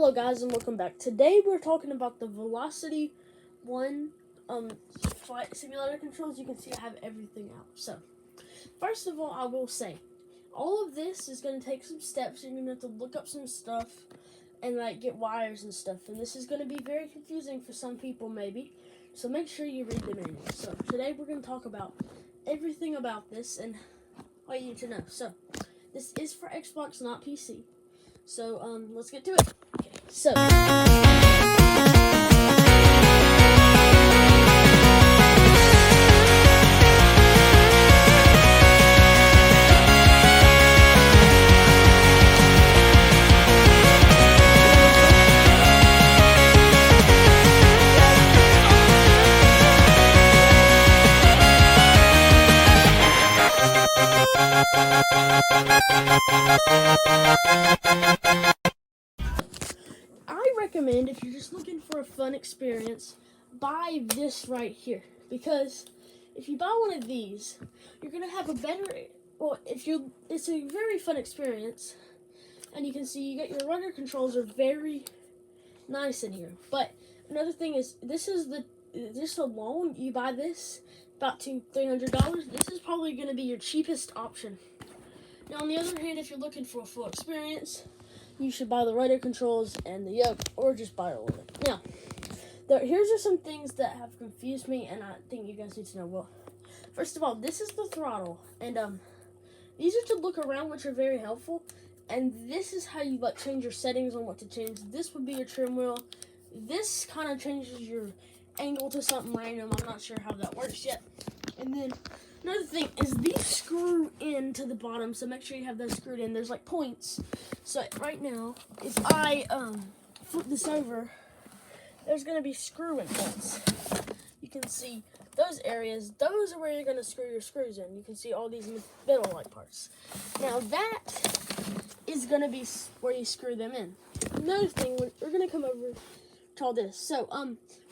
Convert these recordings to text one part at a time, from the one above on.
Hello guys and welcome back. Today we're talking about the Velocity 1 flight simulator controls. You can see I have everything out. So, first of all, I will say, all of this is going to take some steps. You're going to have to look up some stuff and get wires and stuff. And this is going to be very confusing for some people maybe. So make sure you read the manual. So today we're going to talk about everything about this and all you need to know. So, this is for Xbox, not PC. So, let's get to it. Okay, so I recommend, if you're just looking for a fun experience, buy this right here, because if you buy one of these, you're gonna have a better, it's a very fun experience, and you can see you get your rudder controls are very nice in here. But another thing is, this alone, you buy this about $300. This is probably gonna be your cheapest option. Now, on the other hand, if you're looking for a full experience, you should buy the rudder controls and the yoke, or just buy all of it. Now, here's are some things that have confused me, and I think you guys need to know. Well, first of all, this is the throttle, and these are to look around, which are very helpful. And this is how you change your settings on what to change. This would be your trim wheel. This kind of changes your angle to something random. I'm not sure how that works yet. And then another thing is these screw in to the bottom, so make sure you have those screwed in. There's points. So right now, if I flip this over, there's going to be screw-in points. You can see those areas. Those are where you're going to screw your screws in. You can see all these metal-like parts. Now that is going to be where you screw them in. Another thing, we're going to come over to all this. So,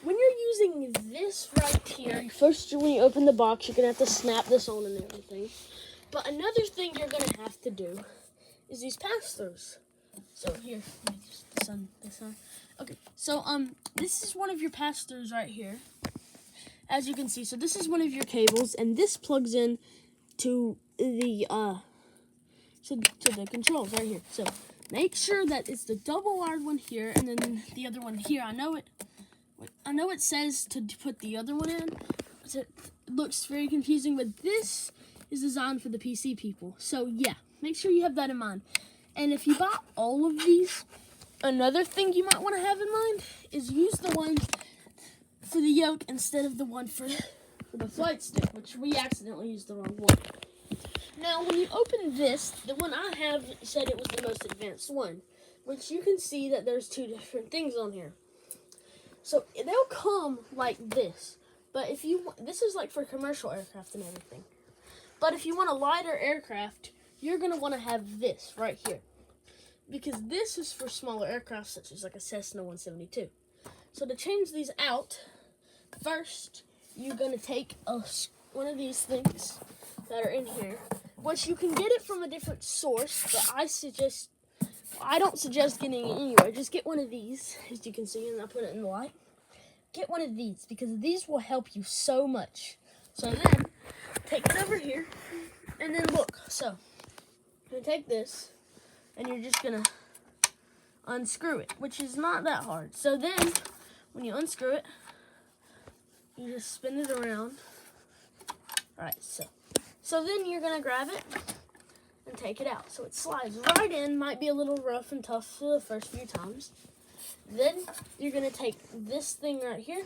when you're using this right here, first when you open the box, you're going to have to snap this on and everything. But another thing you're going to have to do is these pass-throughs. So here, let me just this on. Okay, so this is one of your pass-throughs right here. As you can see, so this is one of your cables, and this plugs in to the to the controls right here. So make sure that it's the double-wired one here, and then the other one here. I know it says to put the other one in. So it looks very confusing, but this is designed for the PC people. So yeah, make sure you have that in mind. And if you buy all of these, another thing you might want to have in mind is use the one for the yoke instead of the one for the flight stick, which we accidentally used the wrong one. Now, when you open this, the one I have said it was the most advanced one, which you can see that there's two different things on here. So they'll come like this, but this is for commercial aircraft and everything. But if you want a lighter aircraft, you're gonna want to have this right here, because this is for smaller aircraft such as a Cessna 172. So to change these out, first you're gonna take one of these things that are in here, which you can get it from a different source, but I don't suggest getting it anywhere. Just get one of these, as you can see, and I'll put it in the light. Get one of these, because these will help you so much. So then, take it over here, and then look. So, you're going to take this, and you're just going to unscrew it, which is not that hard. So then, when you unscrew it, you just spin it around. Alright, so then you're going to grab it and take it out. So it slides right in. Might be a little rough and tough for the first few times. Then you're going to take this thing right here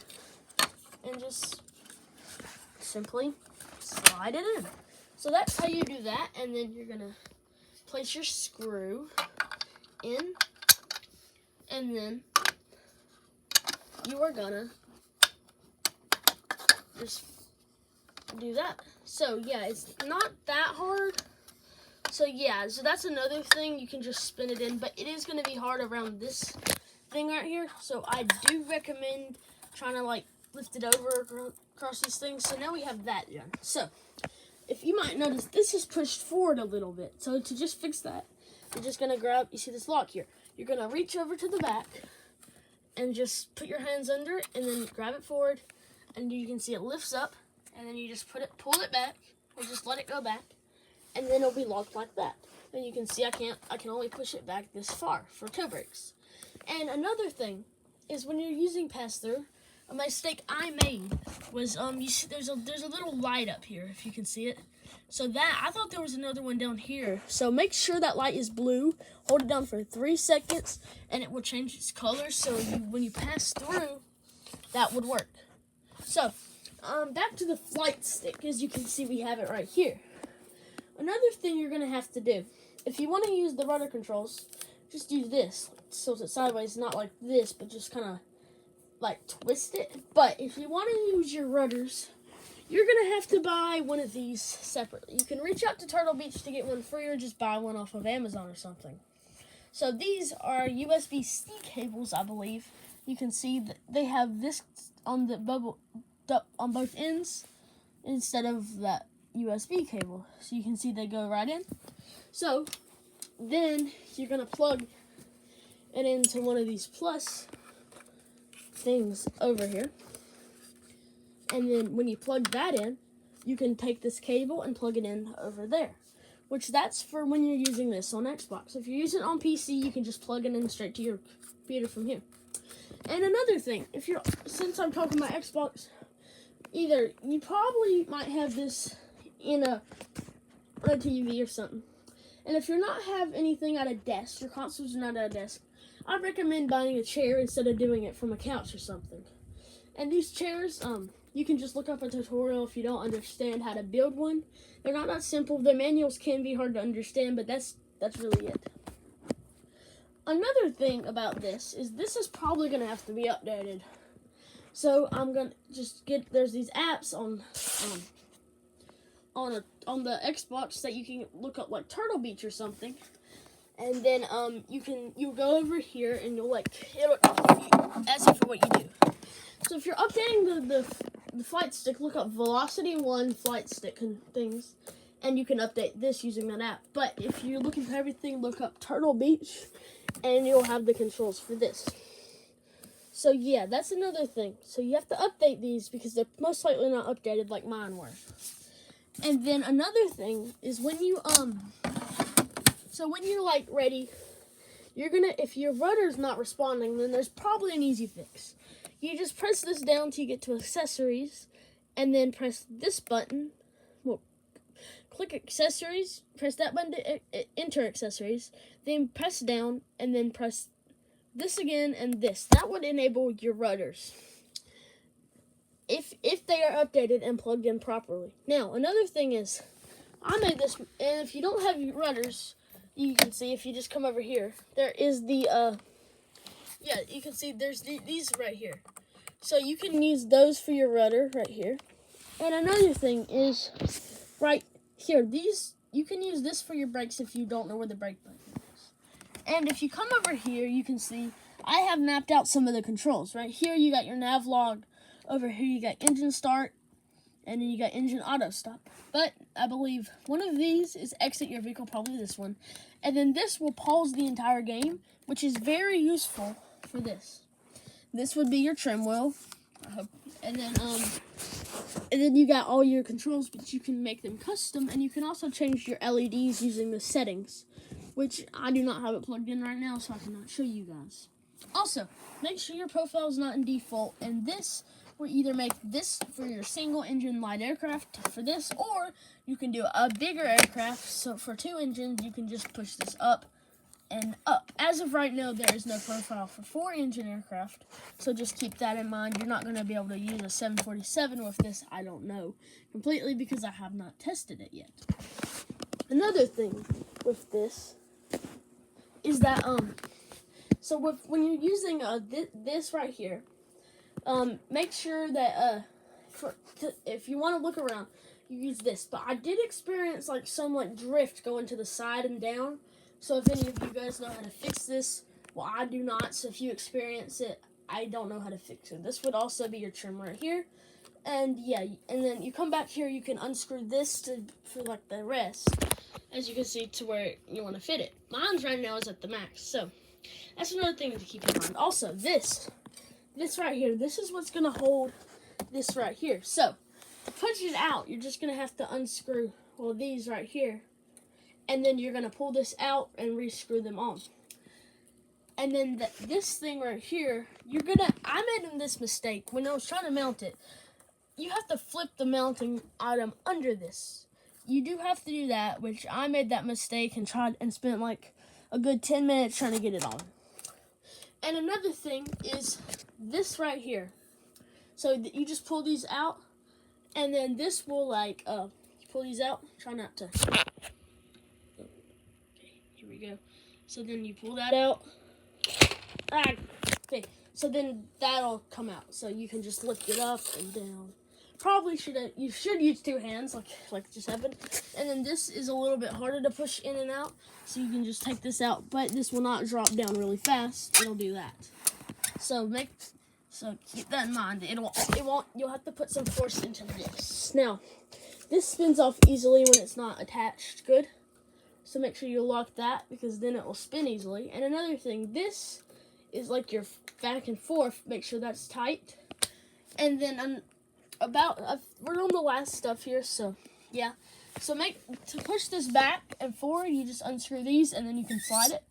and just simply slide it in. So that's how you do that. And then you're going to place your screw in, and then you are going to just do that. So yeah, it's not that hard. So yeah, so that's another thing. You can just spin it in, but it is going to be hard around this thing right here. So I do recommend trying to lift it over across these things. So now we have that done. So if you might notice, this is pushed forward a little bit. So to just fix that, you're just going to grab, you see this lock here. you're gonna reach over to the back and just put your hands under it and then grab it forward, and you can see it lifts up, and then you just pull it back, or just let it go back, and then it'll be locked like that. And you can see I can only push it back this far for toe brakes. And another thing is when you're using pass-through, a mistake I made was you see there's a little light up here, if you can see it. So I thought there was another one down here. So make sure that light is blue. Hold it down for 3 seconds, and it will change its color. So when you pass through, that would work. So back to the flight stick. As you can see, we have it right here. Another thing you're gonna have to do, if you want to use the rudder controls, just use this. So it's sideways, not like this, but just kind of like twist it. But if you want to use your rudders, you're going to have to buy one of these separately. You can reach out to Turtle Beach to get one free, or just buy one off of Amazon or something. So these are USB-C cables, I believe. You can see that they have this on on both ends instead of that USB cable. So you can see they go right in. So then you're going to plug it into one of these plus things over here. And then when you plug that in, you can take this cable and plug it in over there, which that's for when you're using this on Xbox. If you're using it on PC, you can just plug it in straight to your computer from here. And another thing, since I'm talking about Xbox, you probably might have this on a TV or something. And if you're not have anything at a desk, your consoles are not at a desk, I recommend buying a chair instead of doing it from a couch or something. And these chairs, you can just look up a tutorial if you don't understand how to build one. They're not that simple. The manuals can be hard to understand, but that's really it. Another thing about this is probably going to have to be updated. So I'm going to just there's these apps on the Xbox that you can look up, like Turtle Beach or something. And then you go over here and it'll ask you for what you do. So if you're updating the flight stick, look up Velocity 1 flight stick and things, and you can update this using that app. But if you're looking for everything, look up Turtle Beach, and you'll have the controls for this. So yeah, that's another thing. So you have to update these because they're most likely not updated like mine were. And then another thing is when you're like ready, if your rudder's not responding, then there's probably an easy fix. You just press this down till you get to accessories, and then press this button. Well, click accessories, press that button to enter accessories, then press down, and then press this again and this. That would enable your rudders if they are updated and plugged in properly. Now, another thing is, I made this, and if you don't have your rudders, you can see if you just come over here, there is the you can see there's these right here. So you can use those for your rudder right here. And another thing is right here, you can use this for your brakes if you don't know where the brake button is. And if you come over here, you can see I have mapped out some of the controls. Right here you got your nav log. Over here you got engine start, and then you got engine auto stop. But I believe one of these is exit your vehicle, probably this one. And then this will pause the entire game, which is very useful for this. This would be your trim wheel. And then you got all your controls, but you can make them custom, and you can also change your LEDs using the settings, which I do not have it plugged in right now, so I cannot show you guys. Also, make sure your profile is not in default, and this will either make this for your single engine light aircraft for this, or you can do a bigger aircraft. So for 2 engines, you can just push this up and up. As of right now, there is no profile for 4 engine aircraft, so just keep that in mind. You're not going to be able to use a 747 with this. I don't know completely because I have not tested it yet. Another thing with this is that when you're using this right here, make sure that if you want to look around, you use this. But I did experience some drift going to the side and down. So if any of you guys know how to fix this, well, I do not. So if you experience it, I don't know how to fix it. This would also be your trim right here. And yeah, and then you come back here, you can unscrew this for the rest, as you can see, to where you want to fit it. Mine's right now is at the max. So That's another thing to keep in mind. Also, this right here, this is what's going to hold this right here. So, to push it out, you're just going to have to unscrew, well, these right here. And then you're going to pull this out and re-screw them on. And then this thing right here, I made this mistake when I was trying to mount it. You have to flip the mounting item under this. You do have to do that, which I made that mistake and spent like a good 10 minutes trying to get it on. And another thing is this right here. So you just pull these out, and then this will pull these out. Try not to. Okay, here we go. So then you pull that out. Okay, so then that'll come out. So you can just lift it up and down. You should use two hands, like just happened. And then this is a little bit harder to push in and out, so you can just take this out. But this will not drop down really fast. It'll do that. So keep that in mind. It won't. You'll have to put some force into this. Now, this spins off easily when it's not attached good. So make sure you lock that, because then it will spin easily. And another thing, this is like your back and forth. Make sure that's tight. And then we're on the last stuff here, so yeah. So to push this back and forward, you just unscrew these, and then you can slide it.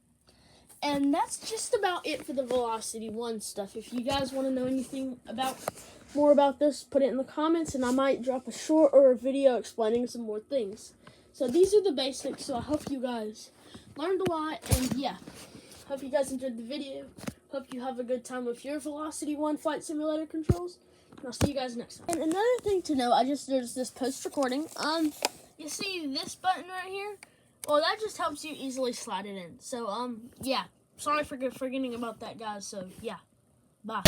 And that's just about it for the Velocity 1 stuff. If you guys want to know anything more about this, put it in the comments, and I might drop a short or a video explaining some more things. So these are the basics, so I hope you guys learned a lot, and yeah. Hope you guys enjoyed the video. Hope you have a good time with your Velocity 1 Flight Simulator controls. And I'll see you guys next time. And another thing to know, I just noticed this post-recording. You see this button right here? Well, that just helps you easily slide it in. So, yeah. Sorry for forgetting about that, guys. So, yeah. Bye.